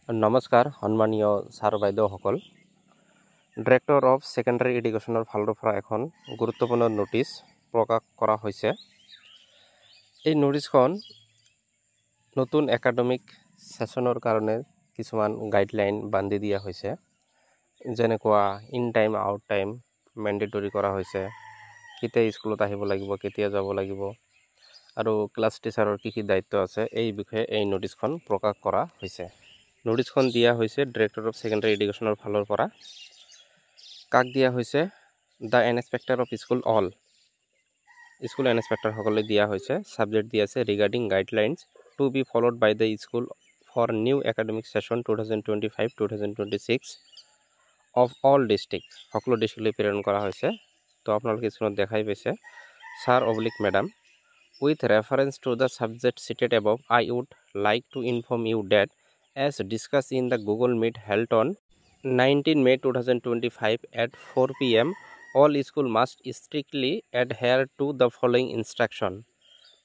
नमस्कार सन्मानीय सार বাইদেউসকল ডিৰেক্টৰ অফ সেকেন্ডাৰী এডুকেশ্যনৰ ফালৰ পৰা এখন গুৰুত্বপূৰ্ণ নোটিছ প্ৰকাশ কৰা হৈছে। এই নোটিছখন নতুন একাডেমিক সেশনৰ কাৰণে কিছুমান গাইডলাইন বান্ধি দিয়া হৈছে, যেনেকুৱা ইন টাইম আউট টাইম মেন্ডেটৰি কৰা হৈছে, কেতিয়া স্কুলত আহিব লাগিব, কেতিয়া যাব লাগিব, আৰু ক্লাছ টিচাৰৰ কি দায়িত্ব আছে এই বিষয়ে এই নোটিছখন প্ৰকাশ কৰা হৈছে। নোটিছখন দিয়া হৈছে ডিৰেক্টৰ অফ সেকেন্ডাৰী এডুকেশ্যনৰ ফালৰ পৰা। কাক দিয়া হৈছে? The inspector of school all school ইনস্পেক্টৰসকলে দিয়া হৈছে। সাবজেক্ট দিয়া আছে regarding guidelines to be followed by the school for new academic session 2025-2026 of all district. সকলো ডিষ্ট্ৰিক্টলৈ প্ৰেৰণ কৰা হৈছে। তো আপোনালোকে স্ক্ৰীনত দেখাই পাইছে sir oblique madam. With reference to the subject cited above, I would like to inform you that as discussed in the Google Meet held on 19 May 2025 at 4 p.m, all school must strictly adhere to the following instruction.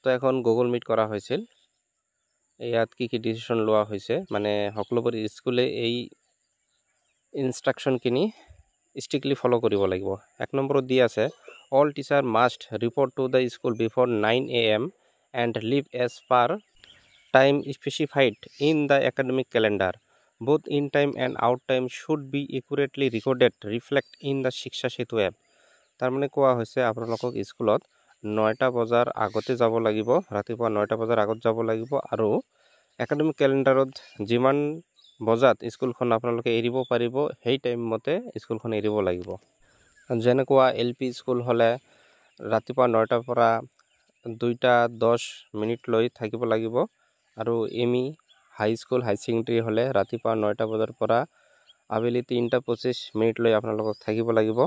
তো এখন Google meat কৰা হৈছিল। ইয়াত কি decision লোৱা হৈছে, মানে সকলোবোৰ স্কুলে এই ইনষ্ট্ৰাকশনখিনি স্ট্ৰিক্টলি ফলো কৰিব লাগিব। এক নম্বৰত দি আছে all teacher must report to the school before 9 a.m. and leave as per time specified in the academic calendar. Both in time and out time should be accurately recorded reflect in the Shiksha Setu app. তাৰ মানে কোৱা হৈছে আপোনালোকক স্কুলত 9টা বজাৰ আগতে যাব লাগিব, ৰাতিপুৱা 9টা বজাৰ আগত যাব লাগিব, আৰু একাডেমিক ক্যালেণ্ডাৰত যিমান বজাত স্কুলখন আপোনালোকে এৰিব পাৰিব সেই টাইম মতে স্কুলখন এৰিব লাগিব। যেনেকুৱা এলপি স্কুল হলে ৰাতিপুৱা 9টাৰ পৰা 2:10 লৈ থাকিব লাগিব, আৰু এমই হাই স্কুল হাই সেকেন্ডাৰী হলে ৰাতিপুৱা 9টা বজাৰ পৰা আবেলি 3:25 লৈ আপোনালোকক থাকিব লাগিব।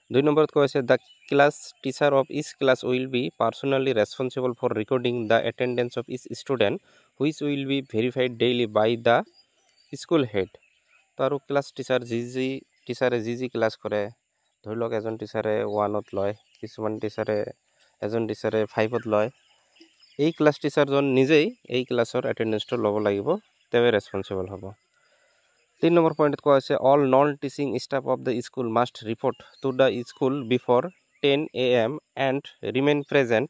2 নম্বৰত কৈছে the class teacher of each class will be personally responsible for recording the attendance of each student which will be verified daily by the school head. তো আৰু ক্লাছ টিচাৰ টিচাৰে যি ক্লাছ কৰে, ধৰি লওক এজন টিচাৰে 1ত লয়, কিছুমান টিচাৰে এজন টিচাৰে 5ত লয়, এই ক্লাছ টিচাৰজন নিজেই এই ক্লাছৰ এটেন্ডেন্সটো ল'ব লাগিব, তেৱে ৰেসপন্সিবল হ'ব। 3 নম্বৰ পইণ্টত কোৱা হৈছে all non teaching staff of the school must report to the school before 10 a.m. and remain present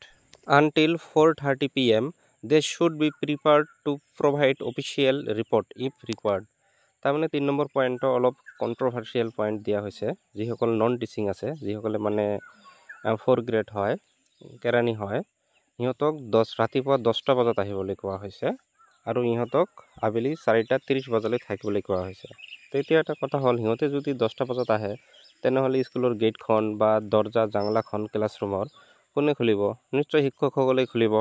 until 4:30 p.m. They should be prepared to provide official report if required. তাৰমানে 3 নম্বৰ পইণ্টটো অলপ কন্ট্ৰভাৰ্চিয়েল point দিয়া হৈছে। যিসকল non teaching আছে, যিসকলে মানে 4 grade হয়, কেৰাণী হয়, ইহঁতক ৰাতিপুৱা 10টা বজাত আহিবলৈ কোৱা হৈছে, আৰু ইহঁতক আবেলি 4:30 বজালৈ থাকিবলৈ কোৱা হৈছে। তো এতিয়া এটা কথা হ'ল, সিহঁতে যদি 10টা বজাত আহে তেনেহ'লে স্কুলৰ গেটখন বা দৰ্জা জাংলাখন ক্লাছৰুমৰ কোনে খুলিব? নিশ্চয় শিক্ষকসকলে খুলিব,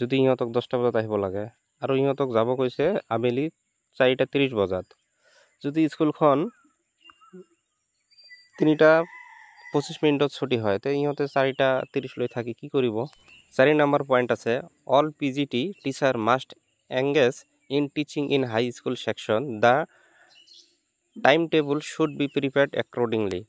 যদি ইহঁতক 10টা বজাত আহিব লাগে। আৰু ইহঁতক যাব কৈছে আবেলি 4:30 বজাত। যদি স্কুলখন 3:25 ছুটি হয়, তে ইহঁতে 4:30 লৈ থাকি কি কৰিব? 4 নম্বৰ পইণ্ট আছে all PGT teacher must engage in teaching in high school section the time table should be prepared accordingly.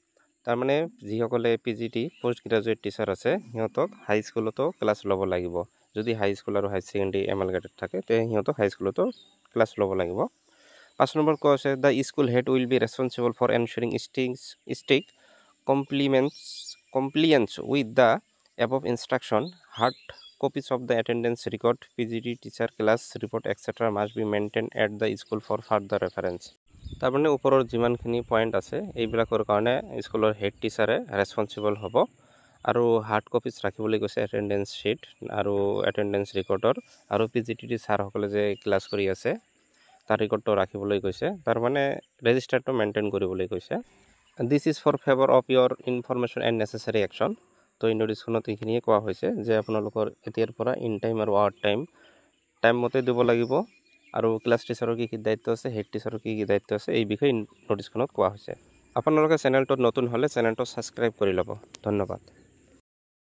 তাৰমানে যিসকলে পিজিটি পোষ্ট গ্ৰেজুৱেট টিচাৰ আছে, সিহঁতক হাই স্কুলতো ক্লাছ ল'ব লাগিব। যদি হাই স্কুল আৰু হাই সেকেন্ডাৰী এমালগেটেড থাকে, তে সিহঁতক হাই স্কুলতো ক্লাছ ল'ব লাগিব। 5 নম্বৰ কোৱা হৈছে the school head will be responsible for ensuring strict compliance with the above instruction. Hard copies of the attendance record, PGT teacher class report etc. must be maintained at the school for further reference. তাৰমানে ওপৰৰ যিমানখিনি point আছে এইবিলাকৰ কাৰণে স্কুলৰ head টিচাৰে ৰেসপন্সিবল হ'ব, আৰু hard copies ৰাখিবলৈ কৈছে এটেন্ডেন্স शीट আৰু এটেন্ডেন্স ৰেকৰ্ডৰ, আৰু পিজিটি ছাৰসকলে যে ক্লাছ কৰি আছে তাৰ ৰেকৰ্ডটো ৰাখিবলৈ কৈছে, তাৰমানে ৰেজিষ্টাৰটো মেইনটেইন কৰিবলৈ কৈছে। This is for favour of your information and necessary action. তো এই নোটিছখনত এইখিনিয়ে কোৱা হৈছে যে আপোনালোকৰ এতিয়াৰ পৰা ইন টাইম আৰু আউট টাইম মতে দিব লাগিব, আৰু ক্লাছ টিচাৰৰ কি দায়িত্ব আছে, হেড টিচাৰৰ কি দায়িত্ব আছে এই বিষয়ে নোটিছখনত কোৱা হৈছে। আপোনালোকে চেনেলটোত নতুন হ'লে চেনেলটো ছাবস্ক্ৰাইব কৰি ল'ব। ধন্যবাদ।